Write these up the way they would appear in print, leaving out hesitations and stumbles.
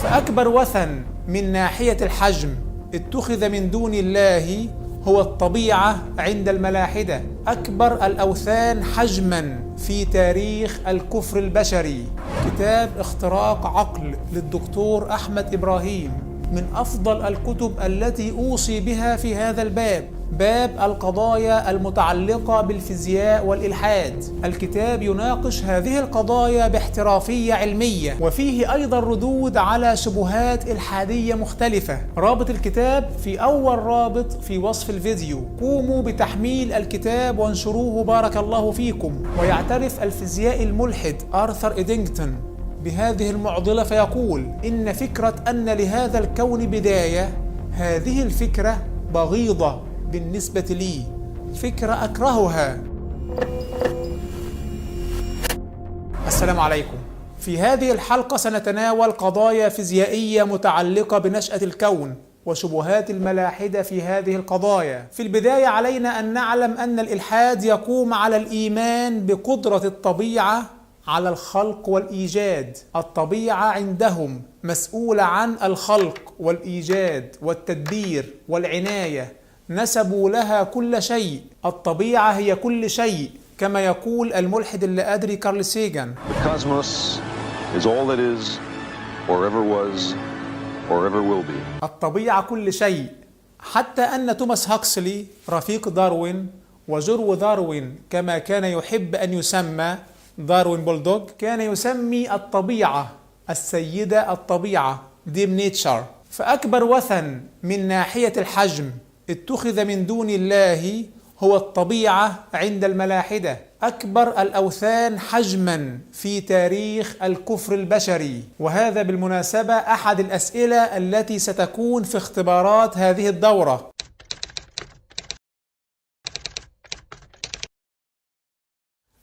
فأكبر وثن من ناحية الحجم اتخذ من دون الله هو الطبيعة عند الملاحدة، أكبر الأوثان حجماً في تاريخ الكفر البشري. كتاب اختراق عقل للدكتور أحمد إبراهيم من أفضل الكتب التي أوصي بها في هذا الباب، باب القضايا المتعلقة بالفيزياء والإلحاد. الكتاب يناقش هذه القضايا باحترافية علمية، وفيه أيضا ردود على شبهات إلحادية مختلفة. رابط الكتاب في أول رابط في وصف الفيديو. قوموا بتحميل الكتاب وانشروه بارك الله فيكم. ويعترف الفيزيائي الملحد آرثر إدينغتون بهذه المعضلة فيقول: إن فكرة أن لهذا الكون بداية، هذه الفكرة بغيضة بالنسبة لي، فكرة أكرهها. السلام عليكم. في هذه الحلقة سنتناول قضايا فيزيائية متعلقة بنشأة الكون وشبهات الملاحدة في هذه القضايا. في البداية علينا أن نعلم أن الإلحاد يقوم على الإيمان بقدرة الطبيعة على الخلق والإيجاد. الطبيعة عندهم مسؤولة عن الخلق والإيجاد والتدبير والعناية، نسبوا لها كل شيء. الطبيعة هي كل شيء، كما يقول الملحد اللادري كارل سيغان. The cosmos is all that is, or ever was, or ever will be. الطبيعة كل شيء، حتى أن توماس هاكسلي رفيق داروين وجرو داروين كما كان يحب أن يسمى، داروين بولدوغ، كان يسمي الطبيعة السيدة الطبيعة، ديم نيتشر. فأكبر وثن من ناحية الحجم اتخذ من دون الله هو الطبيعة عند الملاحدة، أكبر الأوثان حجماً في تاريخ الكفر البشري. وهذا بالمناسبة أحد الأسئلة التي ستكون في اختبارات هذه الدورة.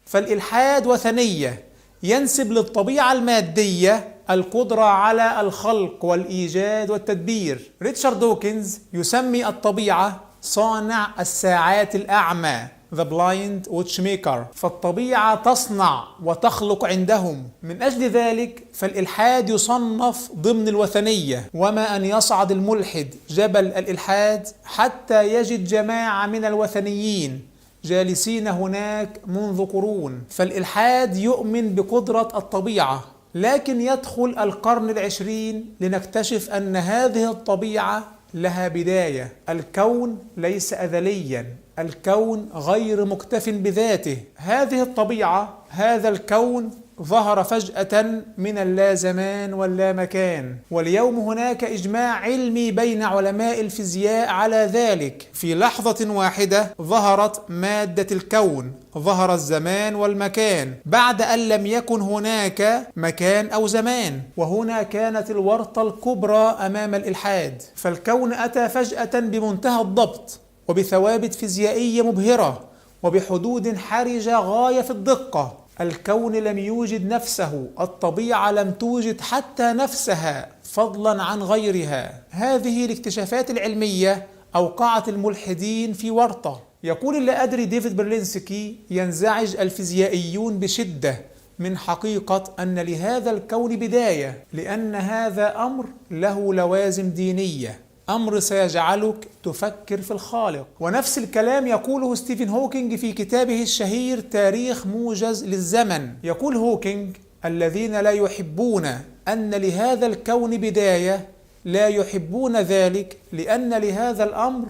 فالإلحاد وثنية، ينسب للطبيعة المادية القدرة على الخلق والإيجاد والتدبير. ريتشارد دوكنز يسمي الطبيعة صانع الساعات الأعمى، The Blind Watchmaker. فالطبيعة تصنع وتخلق عندهم. من أجل ذلك فالإلحاد يصنف ضمن الوثنية. وما أن يصعد الملحد جبل الإلحاد حتى يجد جماعة من الوثنيين جالسين هناك منذ قرون. فالإلحاد يؤمن بقدرة الطبيعة، لكن يدخل القرن العشرين لنكتشف أن هذه الطبيعة لها بداية. الكون ليس أزليا، الكون غير مكتف بذاته. هذه الطبيعة، هذا الكون ظهر فجأة من اللا زمان واللا مكان، واليوم هناك إجماع علمي بين علماء الفيزياء على ذلك. في لحظة واحدة ظهرت مادة الكون، ظهر الزمان والمكان بعد أن لم يكن هناك مكان أو زمان. وهنا كانت الورطة الكبرى أمام الإلحاد. فالكون أتى فجأة بمنتهى الضبط وبثوابت فيزيائية مبهرة وبحدود حرجة غاية في الدقة. الكون لم يوجد نفسه، الطبيعة لم توجد حتى نفسها، فضلا عن غيرها. هذه الاكتشافات العلمية أوقعت الملحدين في ورطة. يقول اللادري ديفيد برلينسكي: ينزعج الفيزيائيون بشدة من حقيقة أن لهذا الكون بداية، لأن هذا أمر له لوازم دينية، أمر سيجعلك تفكر في الخالق. ونفس الكلام يقوله ستيفن هوكينج في كتابه الشهير تاريخ موجز للزمن. يقول هوكينج: الذين لا يحبون أن لهذا الكون بداية لا يحبون ذلك لأن لهذا الأمر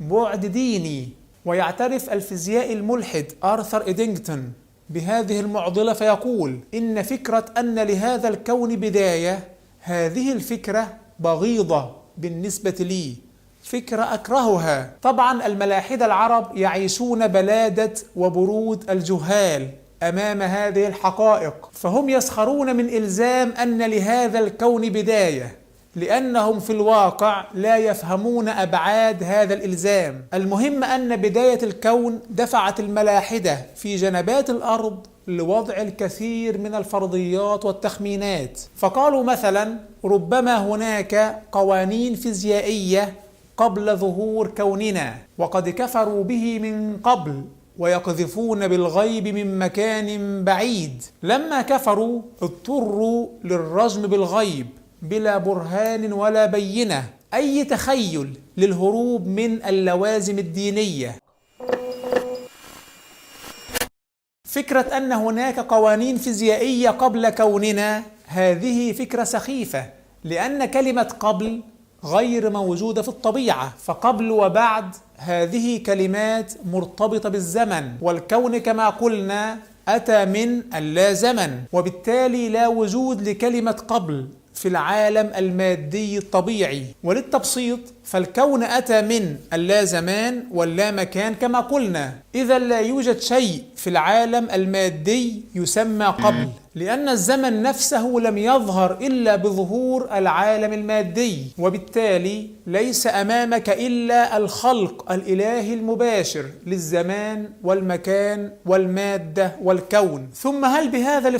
بعد ديني. ويعترف الفيزيائي الملحد آرثر إدينغتون بهذه المعضلة فيقول: إن فكرة أن لهذا الكون بداية، هذه الفكرة بغيضة بالنسبة لي، فكرة أكرهها. طبعا الملاحدة العرب يعيشون بلادة وبرود الجهال أمام هذه الحقائق، فهم يسخرون من إلزام أن لهذا الكون بداية، لأنهم في الواقع لا يفهمون أبعاد هذا الإلزام. المهم أن بداية الكون دفعت الملاحدة في جنبات الأرض لوضع الكثير من الفرضيات والتخمينات. فقالوا مثلا: ربما هناك قوانين فيزيائية قبل ظهور كوننا، وقد كفروا به من قبل ويقذفون بالغيب من مكان بعيد. لما كفروا اضطروا للرجم بالغيب بلا برهان ولا بينة، أي تخيل للهروب من اللوازم الدينية. فكرة أن هناك قوانين فيزيائية قبل كوننا هذه فكرة سخيفة، لأن كلمة قبل غير موجودة في الطبيعة، فقبل وبعد هذه كلمات مرتبطة بالزمن، والكون كما قلنا أتى من اللا زمن، وبالتالي لا وجود لكلمة قبل في العالم المادي الطبيعي. وللتبسيط فالكون أتى من اللا زمان واللا مكان كما قلنا، إذا لا يوجد شيء في العالم المادي يسمى قبل، لأن الزمن نفسه لم يظهر إلا بظهور العالم المادي، وبالتالي ليس أمامك إلا الخلق الإلهي المباشر للزمان والمكان والمادة والكون. ثم هل بهذا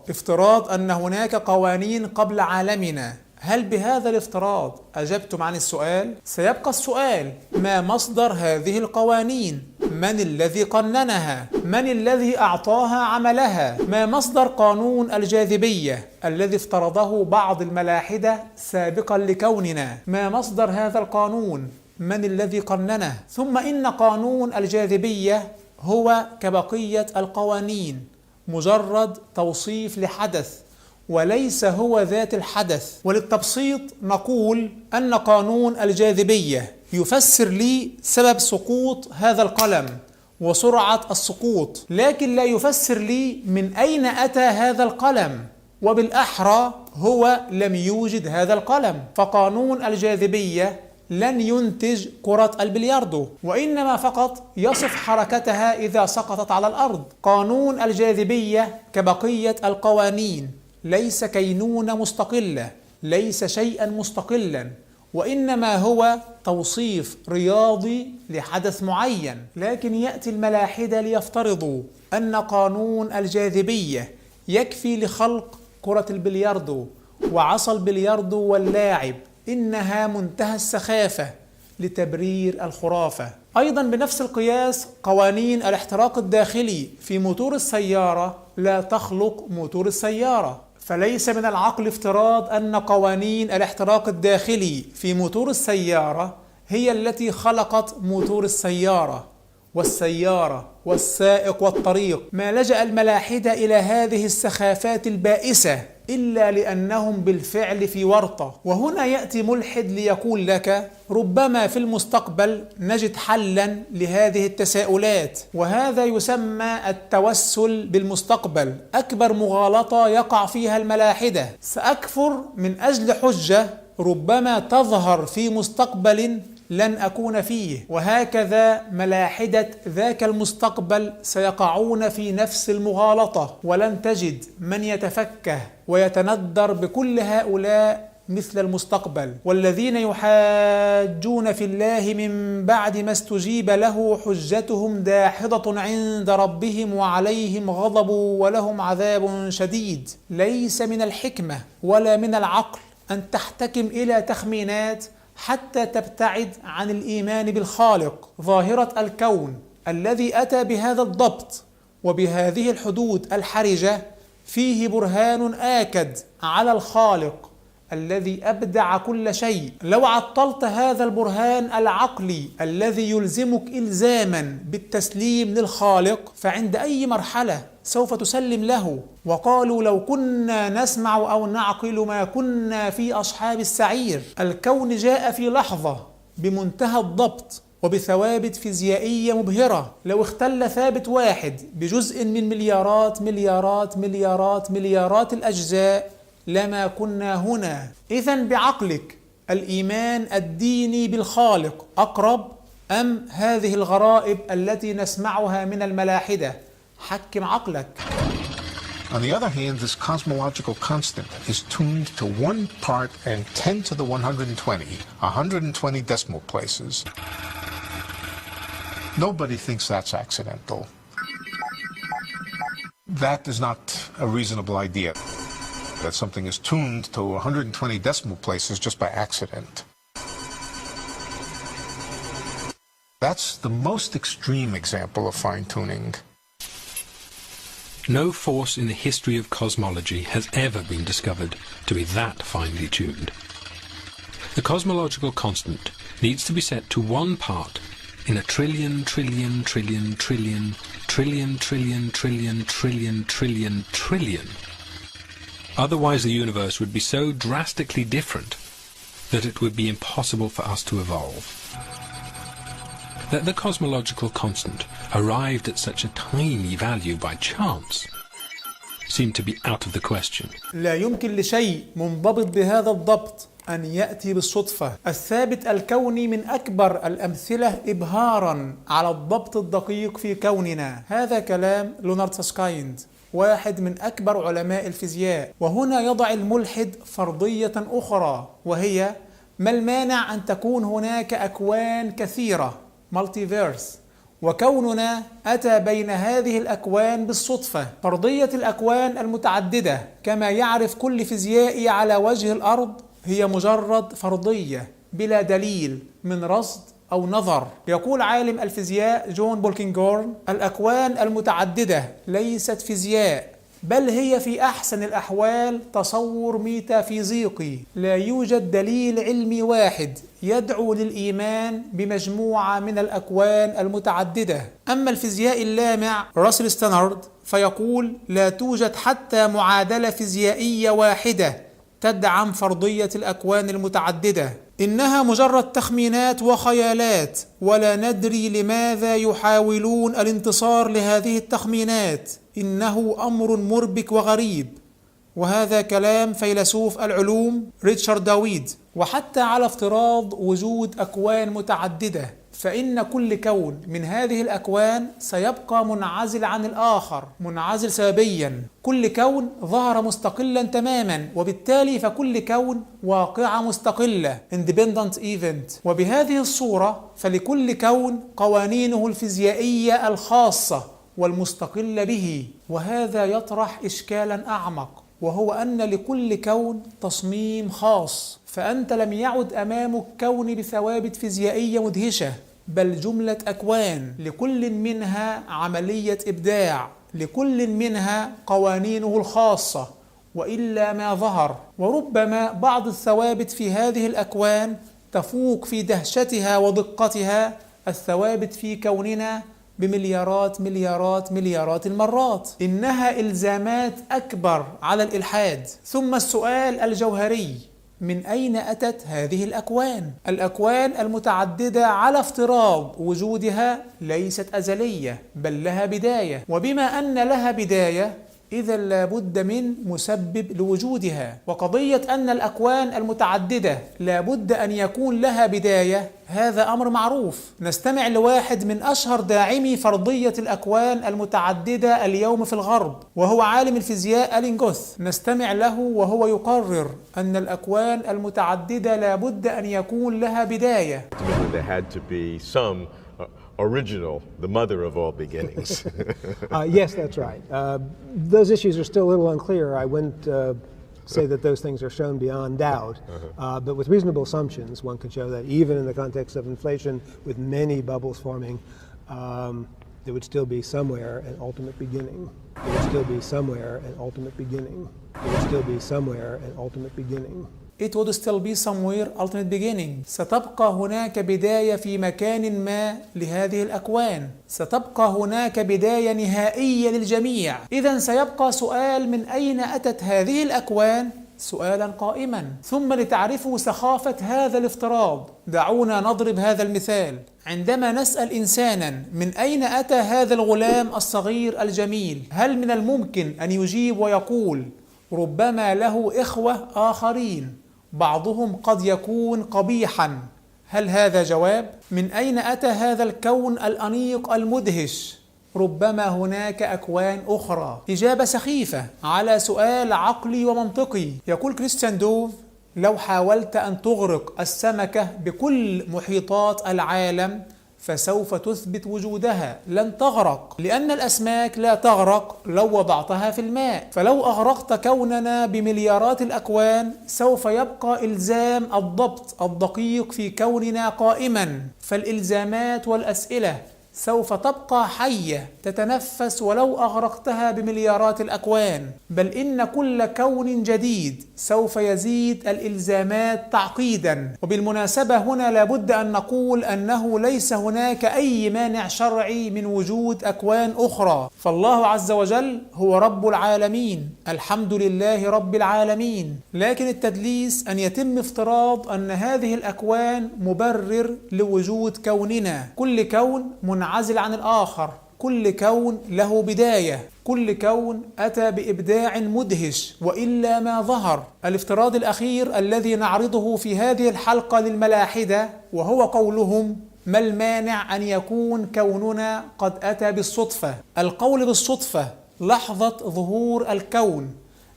افتراض أن هناك قوانين قبل عالمنا، هل بهذا الافتراض أجبتم عن السؤال؟ سيبقى السؤال: ما مصدر هذه القوانين؟ من الذي قننها؟ من الذي أعطاها عملها؟ ما مصدر قانون الجاذبية الذي افترضه بعض الملاحدة سابقا لكوننا؟ ما مصدر هذا القانون؟ من الذي قننه؟ ثم إن قانون الجاذبية هو كبقية القوانين مجرد توصيف لحدث، وليس هو ذات الحدث. وللتبسيط نقول أن قانون الجاذبية يفسر لي سبب سقوط هذا القلم وسرعة السقوط، لكن لا يفسر لي من أين أتى هذا القلم، وبالأحرى هو لم يوجد هذا القلم، فقانون الجاذبية لن ينتج كرة البلياردو، وإنما فقط يصف حركتها إذا سقطت على الأرض. قانون الجاذبية كبقية القوانين ليس كينونة مستقلة، ليس شيئا مستقلا، وإنما هو توصيف رياضي لحدث معين. لكن يأتي الملاحدة ليفترضوا أن قانون الجاذبية يكفي لخلق كرة البلياردو وعصا البلياردو واللاعب. إنها منتهى السخافة لتبرير الخرافة. أيضا بنفس القياس قوانين الاحتراق الداخلي في موتور السيارة لا تخلق موتور السيارة، فليس من العقل افتراض أن قوانين الاحتراق الداخلي في موتور السيارة هي التي خلقت موتور السيارة والسائق والطريق. ما لجأ الملاحدة إلى هذه السخافات البائسة إلا لأنهم بالفعل في ورطة. وهنا يأتي ملحد ليقول لك ربما في المستقبل نجد حلا لهذه التساؤلات، وهذا يسمى التوسل بالمستقبل، أكبر مغالطة يقع فيها الملاحدة. سأكفر من أجل حجة ربما تظهر في مستقبل لن أكون فيه، وهكذا ملاحدة ذاك المستقبل سيقعون في نفس المغالطة، ولن تجد من يتفكه ويتندر بكل هؤلاء مثل المستقبل. والذين يحاجون في الله من بعد ما استجيب له حجتهم داحضة عند ربهم وعليهم غضب ولهم عذاب شديد. ليس من الحكمة ولا من العقل أن تحتكم إلى تخمينات حتى تبتعد عن الإيمان بالخالق. ظاهرة الكون الذي أتى بهذا الضبط وبهذه الحدود الحرجة فيه برهان آكد على الخالق الذي أبدع كل شيء. لو عطلت هذا البرهان العقلي الذي يلزمك إلزاما بالتسليم للخالق، فعند أي مرحلة سوف تسلم له. وقالوا لو كنا نسمع أو نعقل ما كنا في أصحاب السعير. الكون جاء في لحظة بمنتهى الضبط وبثوابت فيزيائية مبهرة. لو اختل ثابت واحد بجزء من مليارات مليارات مليارات مليارات الأجزاء لما كنا هنا. إذن بعقلك الإيمان الديني بالخالق أقرب أم هذه الغرائب التي نسمعها من الملاحدة؟ حكم عقلك. On the other hand, this cosmological constant is tuned to 1 part and 10 to the 120 decimal places. Nobody thinks that's accidental. That is not a reasonable idea, that something is tuned to 120 decimal places just by accident. That's the most extreme example of fine-tuning. No force in the history of cosmology has ever been discovered to be that finely tuned. The cosmological constant needs to be set to 1 part in a trillion, trillion, trillion, trillion, trillion, trillion, trillion, trillion, trillion, trillion. Otherwise the universe would be so drastically different that it would be impossible for us to evolve. That the cosmological constant arrived at such a tiny value by chance seemed to be out of the question. لا يمكن لشيء منضبط بهذا الضبط أن يأتي بالصدفة. الثابت الكوني من أكبر الأمثلة إبهاراً على الضبط الدقيق في كوننا. هذا كلام ليونارد ساسكايند، واحد من أكبر علماء الفيزياء. وهنا يضع الملحد فرضية أخرى، وهي ما المانع أن تكون هناك أكوان كثيرة مالتيفيرس، وكوننا أتى بين هذه الأكوان بالصدفة. فرضية الأكوان المتعددة كما يعرف كل فيزيائي على وجه الأرض هي مجرد فرضية بلا دليل من رصد أو نظر. يقول عالم الفيزياء جون بولكينغورن: الأكوان المتعددة ليست فيزياء، بل هي في أحسن الأحوال تصور ميتافيزيقي. لا يوجد دليل علمي واحد يدعو للإيمان بمجموعة من الأكوان المتعددة. أما الفيزيائي اللامع راسل ستانارد فيقول: لا توجد حتى معادلة فيزيائية واحدة تدعم فرضية الأكوان المتعددة، إنها مجرد تخمينات وخيالات، ولا ندري لماذا يحاولون الانتصار لهذه التخمينات، إنه أمر مربك وغريب. وهذا كلام فيلسوف العلوم ريتشارد داويد. وحتى على افتراض وجود أكوان متعددة، فإن كل كون من هذه الأكوان سيبقى منعزل عن الآخر، منعزل سببيا. كل كون ظهر مستقلا تماما، وبالتالي فكل كون واقعة مستقلة independent event. وبهذه الصورة فلكل كون قوانينه الفيزيائية الخاصة والمستقلة به. وهذا يطرح إشكالا أعمق، وهو أن لكل كون تصميم خاص. فأنت لم يعد أمامك كون بثوابت فيزيائية مدهشة، بل جملة أكوان لكل منها عملية إبداع، لكل منها قوانينه الخاصة وإلا ما ظهر. وربما بعض الثوابت في هذه الأكوان تفوق في دهشتها ودقتها الثوابت في كوننا بمليارات مليارات مليارات المرات. إنها إلزامات أكبر على الإلحاد. ثم السؤال الجوهري: من أين أتت هذه الأكوان؟ الأكوان المتعددة على افتراض وجودها ليست أزلية، بل لها بداية. وبما أن لها بداية، إذا لابد من مسبب لوجودها. وقضية أن الأكوان المتعددة لابد أن يكون لها بداية، هذا أمر معروف. نستمع لواحد من أشهر داعمي فرضية الأكوان المتعددة اليوم في الغرب، وهو عالم الفيزياء ألين جوث. نستمع له وهو يقرر أن الأكوان المتعددة لابد أن يكون لها بداية. There had to be some original, the mother of all beginnings. Yes, that's right. Those issues are still a little unclear. I wouldn't say that those things are shown beyond doubt, but with reasonable assumptions, one could show that even in the context of inflation, with many bubbles forming, there would still be somewhere an ultimate beginning. There would still be somewhere an ultimate beginning. There would still be somewhere an ultimate beginning. It would still be somewhere ultimate beginning. ستبقى هناك بداية في مكان ما لهذه الأكوان. ستبقى هناك بداية نهائية للجميع. إذن سيبقى سؤال من أين أتت هذه الأكوان سؤالا قائما. ثم لتعرفوا سخافة هذا الافتراض، دعونا نضرب هذا المثال. عندما نسأل إنسانا من أين أتى هذا الغلام الصغير الجميل، هل من الممكن أن يجيب ويقول ربما له إخوة آخرين، بعضهم قد يكون قبيحا؟ هل هذا جواب؟ من أين أتى هذا الكون الأنيق المدهش؟ ربما هناك أكوان أخرى. إجابة سخيفة على سؤال عقلي ومنطقي. يقول كريستيان دوف: لو حاولت أن تغرق السمكة بكل محيطات العالم فسوف تثبت وجودها، لن تغرق، لأن الأسماك لا تغرق لو وضعتها في الماء. فلو أغرقت كوننا بمليارات الأكوان سوف يبقى إلزام الضبط الدقيق في كوننا قائما. فالإلزامات والأسئلة سوف تبقى حية تتنفس ولو أغرقتها بمليارات الأكوان، بل إن كل كون جديد سوف يزيد الإلزامات تعقيدا. وبالمناسبة هنا لابد أن نقول أنه ليس هناك أي مانع شرعي من وجود أكوان أخرى، فالله عز وجل هو رب العالمين، الحمد لله رب العالمين. لكن التدليس أن يتم افتراض أن هذه الأكوان مبرر لوجود كوننا. كل كون منعزل عن الآخر، كل كون له بداية، كل كون أتى بإبداع مدهش وإلا ما ظهر. الافتراض الأخير الذي نعرضه في هذه الحلقة للملاحدة وهو قولهم: ما المانع أن يكون كوننا قد أتى بالصدفة؟ القول بالصدفة لحظة ظهور الكون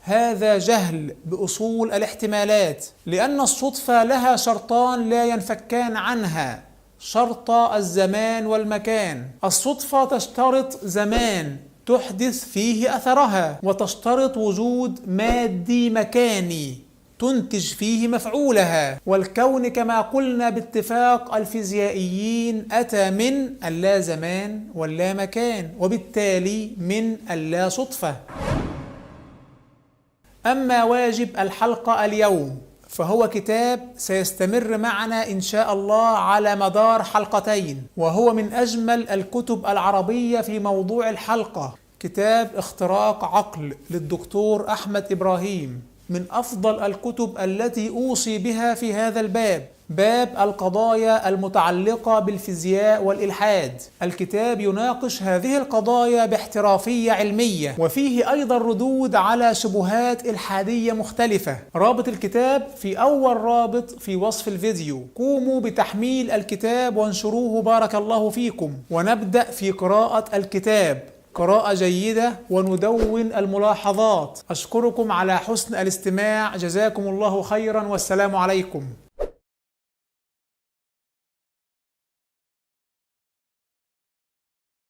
هذا جهل بأصول الاحتمالات، لأن الصدفة لها شرطان لا ينفكان عنها: شرط الزمان والمكان. الصدفة تشترط زمان تحدث فيه أثرها، وتشترط وجود مادي مكاني تنتج فيه مفعولها. والكون كما قلنا باتفاق الفيزيائيين أتى من اللا زمان واللا مكان، وبالتالي من اللا صدفة. أما واجب الحلقة اليوم فهو كتاب سيستمر معنا إن شاء الله على مدار حلقتين، وهو من أجمل الكتب العربية في موضوع الحلقة، كتاب اختراق عقل للدكتور أحمد إبراهيم، من أفضل الكتب التي أوصي بها في هذا الباب، باب القضايا المتعلقة بالفيزياء والإلحاد. الكتاب يناقش هذه القضايا باحترافية علمية، وفيه أيضا ردود على شبهات إلحادية مختلفة. رابط الكتاب في أول رابط في وصف الفيديو. قوموا بتحميل الكتاب وانشروه بارك الله فيكم، ونبدأ في قراءة الكتاب قراءة جيدة وندون الملاحظات. أشكركم على حسن الاستماع، جزاكم الله خيرا، والسلام عليكم.